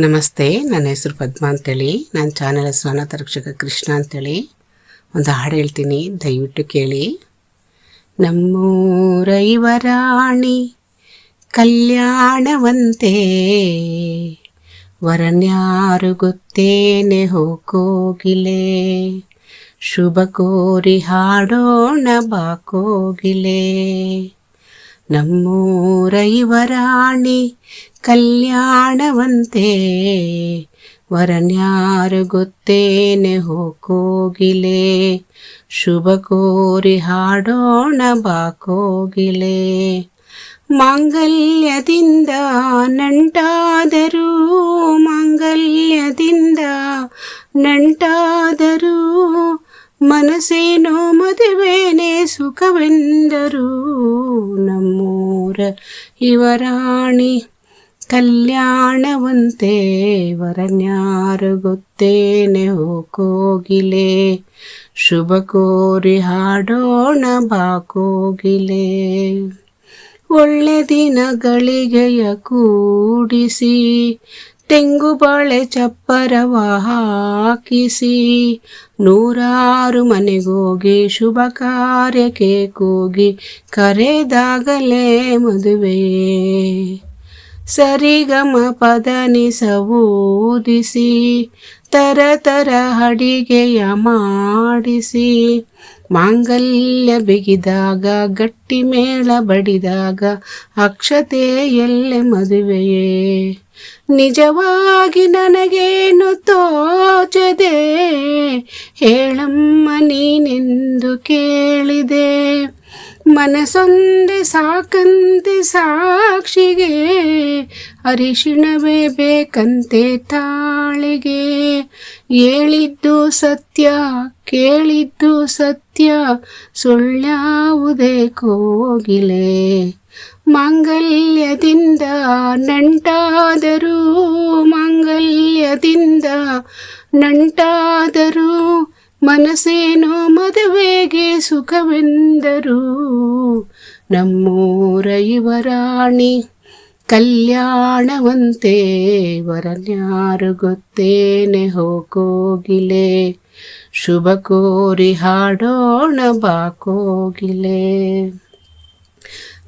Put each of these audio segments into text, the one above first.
ನಮಸ್ತೆ, ನನ್ನ ಹೆಸರು ಪದ್ಮಾ ಅಂತೇಳಿ. ನನ್ನ ಚಾನೆಲ್ ಹೆಸರು ಅನಾಥ ರಕ್ಷಕ ಕೃಷ್ಣ ಅಂತೇಳಿ. ಒಂದು ಹಾಡು ಹೇಳ್ತೀನಿ, ದಯವಿಟ್ಟು ಕೇಳಿ. ನಮ್ಮೂರ ಯುವರಾಣಿ ಕಲ್ಯಾಣವಂತೆ, ವರನ್ಯಾರು ಗೊತ್ತೇನೆ ಹೋಗೋಗಿಲೆ, ಶುಭ ಕೋರಿ ಹಾಡೋಣ ಬಾಕೋಗಿಲೆ. ನಮ್ಮೂರ ಯುವರಾಣಿ ಕಲ್ಯಾಣವಂತೆ, ವರನ್ಯಾರು ಗೊತ್ತೇನೆ ಹೋಗೋಗಿಲೆ, ಶುಭ ಕೋರಿ ಹಾಡೋಣ ಬಾಕೋಗಿಲೆ. ಮಾಂಗಲ್ಯದಿಂದ ನಂಟಾದರೂ, ಮಾಂಗಲ್ಯದಿಂದ ನಂಟಾದರೂ, ಮನಸ್ಸೇನೋ ಮದುವೆನೇ ಸುಖವೆಂದರು. ನಮ್ಮೂರ ಯುವರಾಣಿ ಕಲ್ಯಾಣವಂತೆ, ವರನ್ಯಾರು ಗೊತ್ತೇನೆ ಹೋಗೋಗಿಲೆ, ಶುಭ ಕೋರಿ ಹಾಡೋಣ ಬಾಕೋಗಿಲೆ. ಒಳ್ಳೆ ದಿನಗಳಿಗೆಯ ಕೂಡಿಸಿ, ತೆಂಗು ಬಾಳೆ ಚಪ್ಪರವ ಹಾಕಿಸಿ, ನೂರಾರು ಮನೆಗೋಗಿ ಶುಭ ಕಾರ್ಯಕ್ಕೆ ಕೂಗಿ, ಕರೆದಾಗಲೇ ಮದುವೆಯೇ. ಸರಿಗಮ ಪದನಿಸ ಊದಿಸಿ, ತರ ಅಡಿಗೆಯ ಮಾಡಿಸಿ, ಮಾಂಗಲ್ಯ ಬಿಗಿದಾಗ ಗಟ್ಟಿ ಮೇಳ ಬಡಿದಾಗ, ಅಕ್ಷತೆಯಲ್ಲೇ ಮದುವೆಯೇ. ನಿಜವಾಗಿ ನನಗೇನು ತೋಚದೆ, ಹೇಳಮ್ಮ ನೀನೆಂದು ಕೇಳಿದೆ. ಮನಸೊಂದೆ ಸಾಕಂತೆ ಸಾಕ್ಷಿಗೆ, ಅರಿಶಿಣವೇ ಬೇಕಂತೆ ತಾಳಿಗೆ. ಹೇಳಿದ್ದು ಸತ್ಯ ಕೇಳಿದ್ದು ಸತ್ಯ, ಸುಳ್ಳ್ಯಾವುದೇ ಕೋಗಿಲೆ. ಮಾಂಗಲ್ಯದಿಂದ ನಂಟಾದರೂ, ಮಾಂಗಲ್ಯದಿಂದ ನಂಟಾದರೂ, ಮನಸ್ಸೇನೋ ಮದುವೆಗೆ ಸುಖವೆಂದರು. ನಮ್ಮೂರ ಯುವರಾಣಿ ಕಲ್ಯಾಣವಂತೆ, ವರನ್ಯಾರು ಗೊತ್ತೇನೆ ಹೋಗೋಗಿಲೆ, ಶುಭ ಕೋರಿ ಹಾಡೋಣ ಬಾಕೋಗಿಲೆ.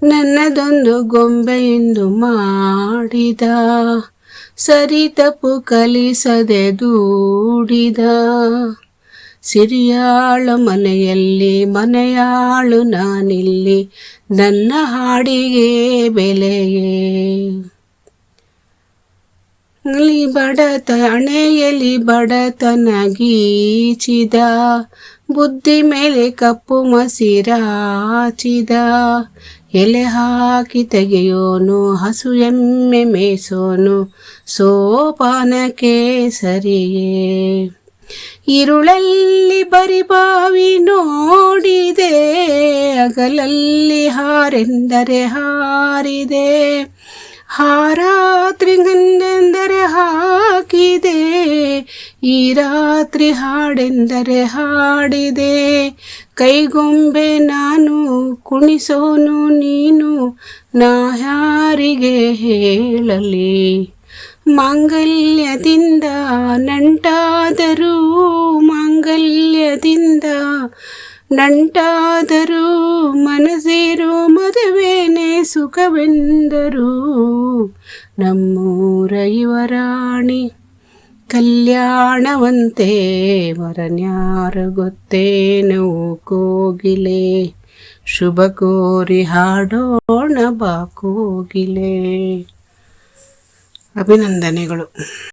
ನನ್ನದೊಂದು ಗೊಂಬೆಯಿಂದ ಮಾಡಿದ, ಸರಿ ತಪ್ಪು ಕಲಿಸದೆ ದೂಡಿದ, ಸಿರಿಯಾಳು ಮನೆಯಲ್ಲಿ ಮನೆಯಾಳು ನಾನಿಲ್ಲಿ, ನನ್ನ ಹಾಡಿಗೆ ಬೆಲೆಯೇ. ಹಣೆಯಲ್ಲಿ ಬಡತನ ಗೀಚಿದ, ಬುದ್ಧಿ ಮೇಲೆ ಕಪ್ಪು ಮಸಿರಾಚಿದ, ಎಲೆ ಹಾಕಿ ತೆಗೆಯೋನು ಹಸು ಎಮ್ಮೆ ಮೇಸೋನು, ಸೋಪಾನಕ್ಕೆ ಸರಿಯೇ. ಇರುಳಲ್ಲಿ ಬರಿಬಾವಿ ನೋಡಿದೆ, ಹಗಲಲ್ಲಿ ಹಾರೆಂದರೆ ಹಾರಿದೆ, ಹಾರಾತ್ರಿ ಗಂಧೆಂದರೆ ಹಾಕಿದೆ, ಈ ರಾತ್ರಿ ಹಾಡೆಂದರೆ ಹಾಡಿದೆ. ಕೈಗೊಂಬೆ ನಾನು ಕುಣಿಸೋನು ನೀನು, ನಾ ಯಾರಿಗೆ ಹೇಳಲಿ. ಮಾಂಗಲ್ಯದಿಂದ ನಂಟಾದರೂ, ಮಾಂಗಲ್ಯದಿಂದ ನಂಟಾದರೂ, ಮನಸ್ಸೇರೋ ಮದುವೆನೇ ಸುಖವೆಂದರು. ನಮ್ಮೂರ ಯುವರಾಣಿ ಕಲ್ಯಾಣವಂತೆ, ವರನ್ಯಾರು ಗೊತ್ತೇನು ಕೋಗಿಲೆ, ಶುಭ ಕೋರಿ ಹಾಡೋಣ ಬಾಕೋಗಿಲೆ. ಅಭಿನಂದನೆಗಳು.